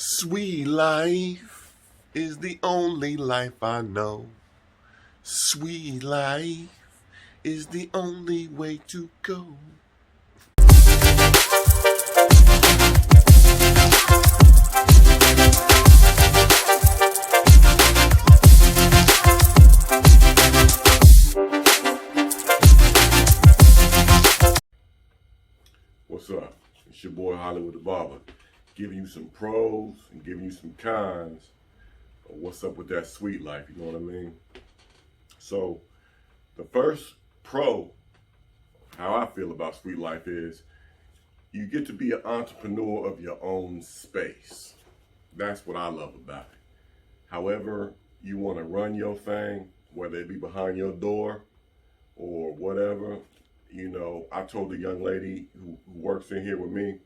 Sweet life is the only life I know. Sweet life is the only way to go. What's up? It's your boy Hollywood the Barber, giving you some pros and giving you some cons of what's up with that sweet life, you know what I mean? So, the first pro, how I feel about sweet life is you get to be an entrepreneur of your own space. That's what I love about it. However you want to run your thing, whether it be behind your door or whatever. You know, I told the young lady who works in here with me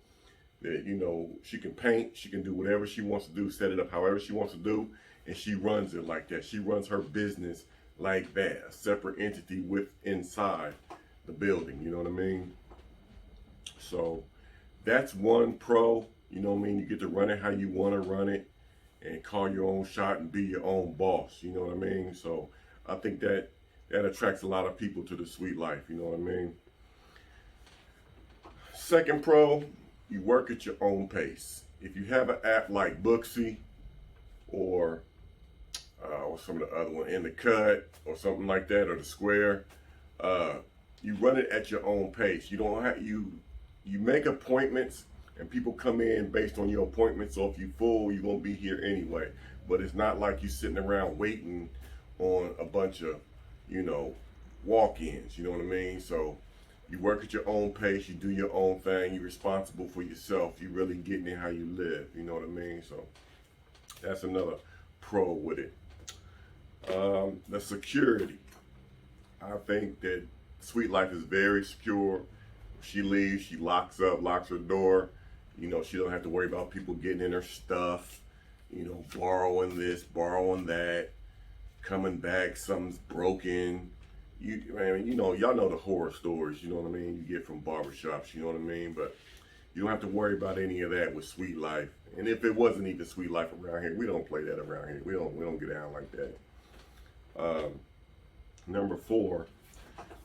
that, you know, she can paint, she can do whatever she wants to do, set it up however she wants to do, and she runs it like that. She runs her business like that, a separate entity with inside the building, you know what I mean? So that's one pro, you know what I mean? You get to run it how you want to run it and call your own shot and be your own boss, you know what I mean? So I think that attracts a lot of people to the sweet life, you know what I mean? Second pro, you work at your own pace. If you have an app like Booksy or some of the other one, In the Cut or something like that, or the Square, you run it at your own pace. You don't have you make appointments and people come in based on your appointments. So if you're full, you're gonna be here anyway. But it's not like you sitting around waiting on a bunch of, you know, walk-ins, you know what I mean? So you work at your own pace, you do your own thing, you're responsible for yourself, you're really getting it how you live, you know what I mean? So that's another pro with it. The security. I think that Sweet Life is very secure. She leaves, she locks her door. You know, she don't have to worry about people getting in her stuff, you know, borrowing this, borrowing that, coming back, something's broken. You know, y'all know the horror stories, you know what I mean? You get from barbershops, you know what I mean? But you don't have to worry about any of that with Sweet Life. And if it wasn't even Sweet Life around here, we don't play that around here. We don't get down like that. Number 4,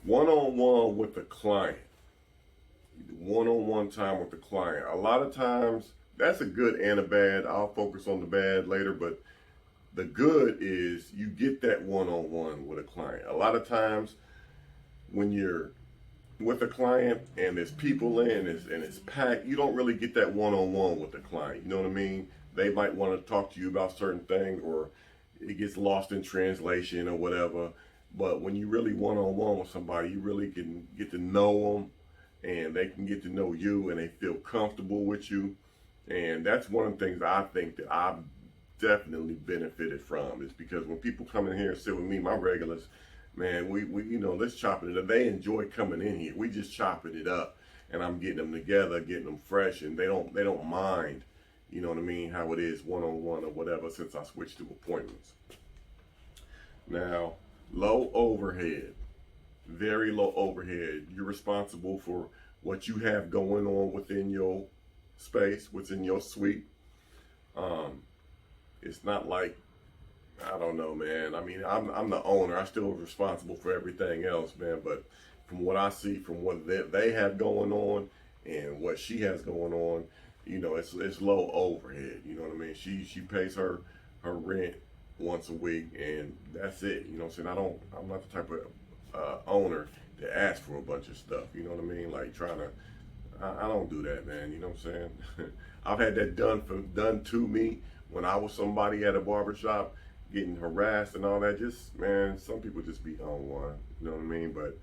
one-on-one with the client. One-on-one time with the client. A lot of times, that's a good and a bad. I'll focus on the bad later, but the good is you get that one-on-one with a client. A lot of times when you're with a client and there's people in and it's packed, you don't really get that one-on-one with the client. You know what I mean? They might want to talk to you about certain things, or it gets lost in translation or whatever. But when you really one-on-one with somebody, you really can get to know them and they can get to know you and they feel comfortable with you. And that's one of the things I think that I've definitely benefited from, is because when people come in here and sit with me, my regulars, man, we you know, let's chop it up. They enjoy coming in here. We just chopping it up, and I'm getting them together, getting them fresh, and they don't mind, you know what I mean, how it is one-on-one or whatever since I switched to appointments. Now, low overhead, very low overhead. You're responsible for what you have going on within your space, what's in your suite. It's not like, I don't know, man. I mean, I'm the owner. I'm still responsible for everything else, man. But from what I see, from what they have going on and what she has going on, you know, it's low overhead. You know what I mean? She pays her rent once a week, and that's it. You know what I'm saying? I'm not the type of owner to ask for a bunch of stuff. You know what I mean? Like I don't do that, man. You know what I'm saying? I've had that done to me when I was somebody at a barbershop getting harassed and all that. Just, man, some people just be on one, you know what I mean? But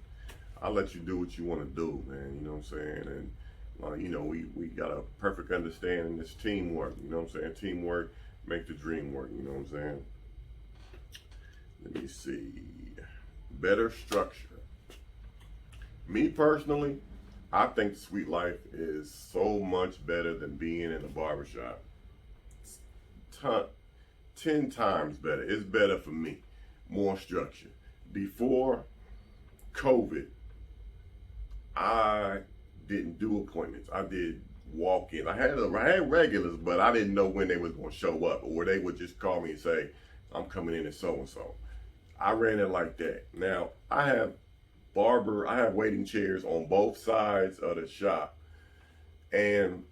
I'll let you do what you want to do, man, you know what I'm saying? And, you know, we got a perfect understanding. It's teamwork, you know what I'm saying? Teamwork make the dream work, you know what I'm saying? Let me see. Better structure. Me personally, I think Sweet Life is so much better than being in a barbershop. 10 times better. It's better for me. More structure. Before COVID, I didn't do appointments. I did walk-in. I had regulars, but I didn't know when they was gonna show up, or they would just call me and say, "I'm coming in at so and so." I ran it like that. Now I have waiting chairs on both sides of the shop, and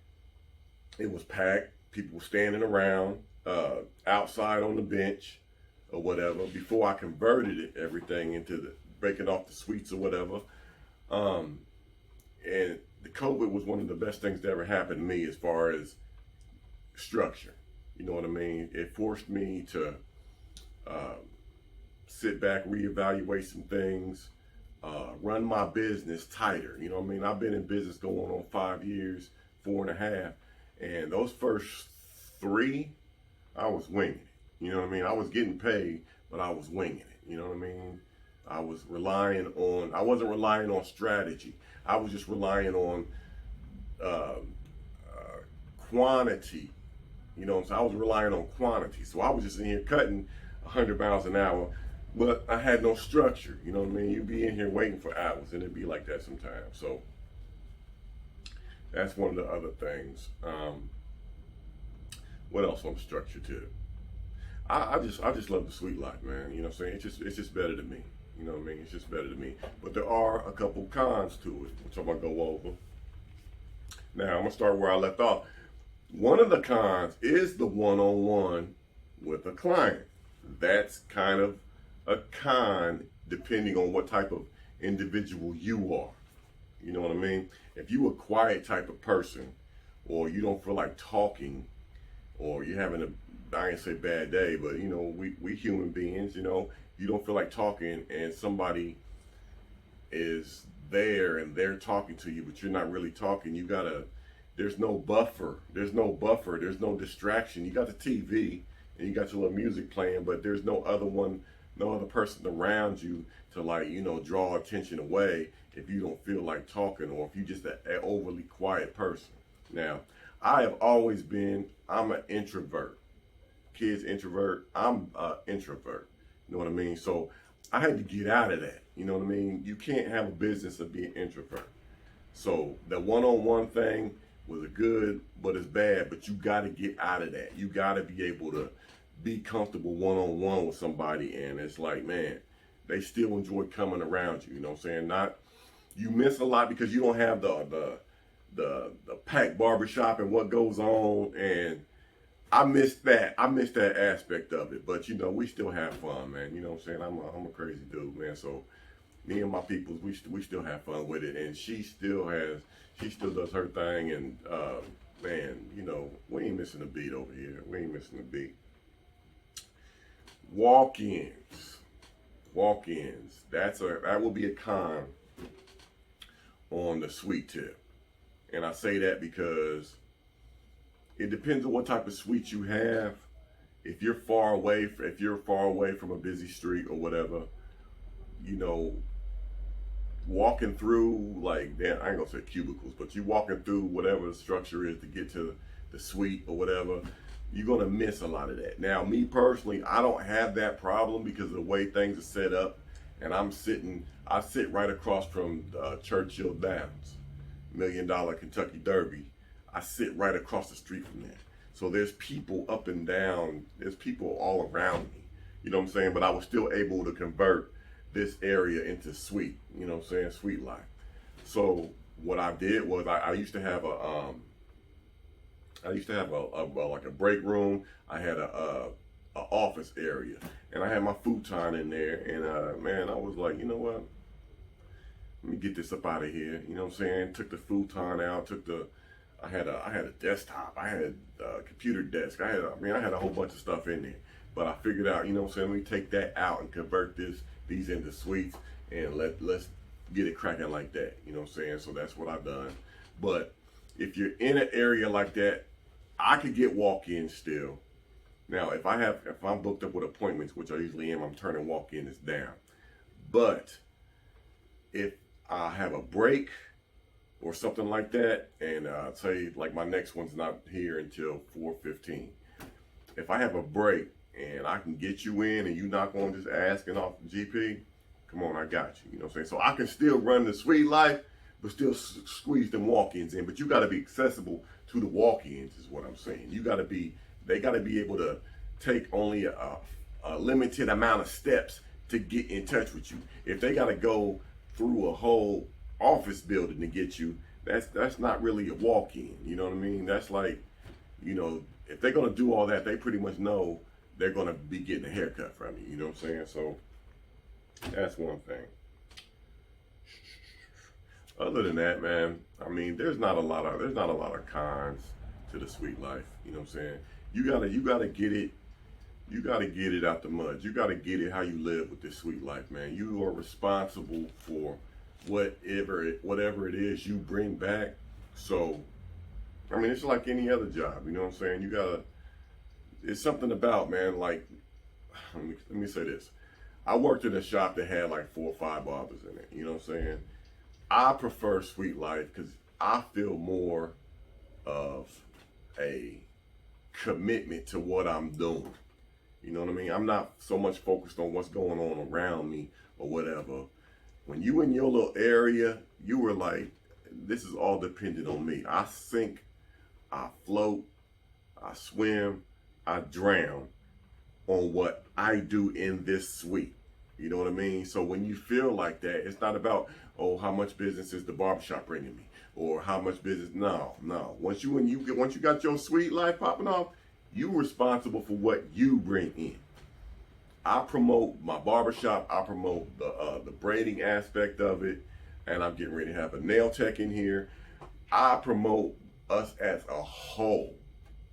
it was packed. People were standing around, outside on the bench or whatever. Before I converted everything into the breaking off the suites or whatever. And the COVID was one of the best things that ever happened to me as far as structure. You know what I mean? It forced me to sit back, reevaluate some things, run my business tighter. You know what I mean? I've been in business going on 5 years, 4.5, and those first 3, I was winging it. You know what I mean? I was getting paid, but I was winging it. You know what I mean? I wasn't relying on strategy. I was just relying on quantity. You know what I'm saying? I was relying on quantity. So I was just in here cutting 100 miles an hour, but I had no structure. You know what I mean? You'd be in here waiting for hours, and it'd be like that sometimes. So that's one of the other things. What else on structure too? I just love the sweet life, man. You know what I'm saying? It's just better to me. You know what I mean? It's just better to me. But there are a couple cons to it, which I'm gonna go over. Now I'm gonna start where I left off. One of the cons is the one-on-one with a client. That's kind of a con depending on what type of individual you are. You know what I mean? If you a quiet type of person, or you don't feel like talking, or you're having I ain't say bad day, but you know, we human beings, you know, you don't feel like talking and somebody is there and they're talking to you, but you're not really talking. There's no buffer, there's no distraction. You got the TV and you got your little music playing, but there's no other person around you to, like, you know, draw attention away if you don't feel like talking, or if you're just an overly quiet person. Now, I have always been, I'm an introvert. Kids introvert, I'm an introvert. You know what I mean? So I had to get out of that. You know what I mean? You can't have a business of being introvert. So the one-on-one thing was a good, but it's bad, but you got to get out of that. You got to be able to be comfortable one-on-one with somebody, and it's like, man, they still enjoy coming around you. You know what I'm saying? You miss a lot because you don't have the packed barbershop and what goes on, and I missed that. I missed that aspect of it. But you know, we still have fun, man. You know what I'm saying? I'm a crazy dude, man. So me and my peoples, we still have fun with it, and she still does her thing, and man, you know, we ain't missing a beat over here. We ain't missing a beat. Walk-ins. That will be a con on the sweet tip. And I say that because it depends on what type of suite you have. If you're far away from a busy street or whatever, you know, walking through, like, I ain't gonna say cubicles, but you walking through whatever the structure is to get to the suite or whatever, you're gonna miss a lot of that. Now, me personally, I don't have that problem because of the way things are set up, and I sit right across from Churchill Downs, $1 Million Kentucky Derby. I sit right across the street from there. So there's people up and down, there's people all around me. You know what I'm saying? But I was still able to convert this area into suite, you know what I'm saying, suite life. So what I did was I used to have like a break room. I had a office area, and I had my futon in there, and man, I was like, you know what? Let me get this up out of here. You know what I'm saying? Took the futon out, I had a desktop, I had a computer desk, I had a whole bunch of stuff in there. But I figured out, you know what I'm saying, let me take that out and convert these into suites, and let's get it cracking like that. You know what I'm saying? So that's what I've done. But if you're in an area like that, I could get walk-ins still. Now, if I'm booked up with appointments, which I usually am, I'm turning walk-ins down. But if I have a break or something like that, and say like my next one's not here until 4:15. If I have a break and I can get you in, and you're not going to just asking off the GP, come on, I got you. You know what I'm saying? So I can still run the sweet life, but still squeeze them walk-ins in. But you got to be accessible to the walk-ins, is what I'm saying. They got to be able to take only a limited amount of steps to get in touch with you. If they got to go through a whole office building to get you, that's not really a walk-in. You know what I mean? That's like, you know, if they're gonna do all that, they pretty much know they're gonna be getting a haircut from you. You know what I'm saying? So that's one thing. Other than that, man, I mean, there's not a lot of cons to the sweet life. You know what I'm saying? You gotta get it. You gotta get it out the mud. You gotta get it how you live with this sweet life, man. You are responsible for whatever it is you bring back. So, I mean, it's like any other job. You know what I'm saying? It's something about, man. Like, let me say this. I worked in a shop that had like 4 or 5 barbers in it. You know what I'm saying? I prefer sweet life because I feel more of a commitment to what I'm doing. You know what I mean? I'm not so much focused on what's going on around me or whatever. When you in your little area, you were like, this is all dependent on me. I sink, I float, I swim, I drown on what I do in this suite. You know what I mean? So when you feel like that, it's not about, oh, how much business is the barbershop bringing me, or how much business. No. Once you got your sweet life popping off, you responsible for what you bring in. I promote my barbershop. I promote the braiding aspect of it, and I'm getting ready to have a nail tech in here. I promote us as a whole.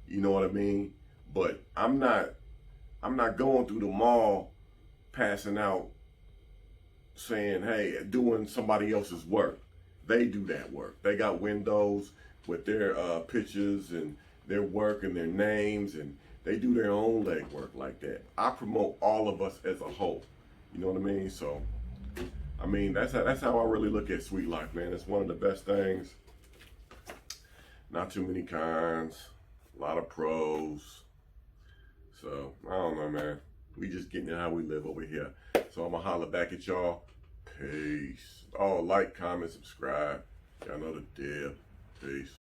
You know what I mean? But I'm not going through the mall passing out saying, hey, doing somebody else's work. They do that work. They got windows with their pictures and their work and their names, and they do their own legwork like that. I promote all of us as a whole. You know what I mean? So, I mean, that's how I really look at sweet life, man. It's one of the best things. Not too many cons, a lot of pros. So, I don't know, man. We just getting it how we live over here. So, I'm going to holler back at y'all. Peace. Oh, like, comment, subscribe. Y'all know the deal. Peace.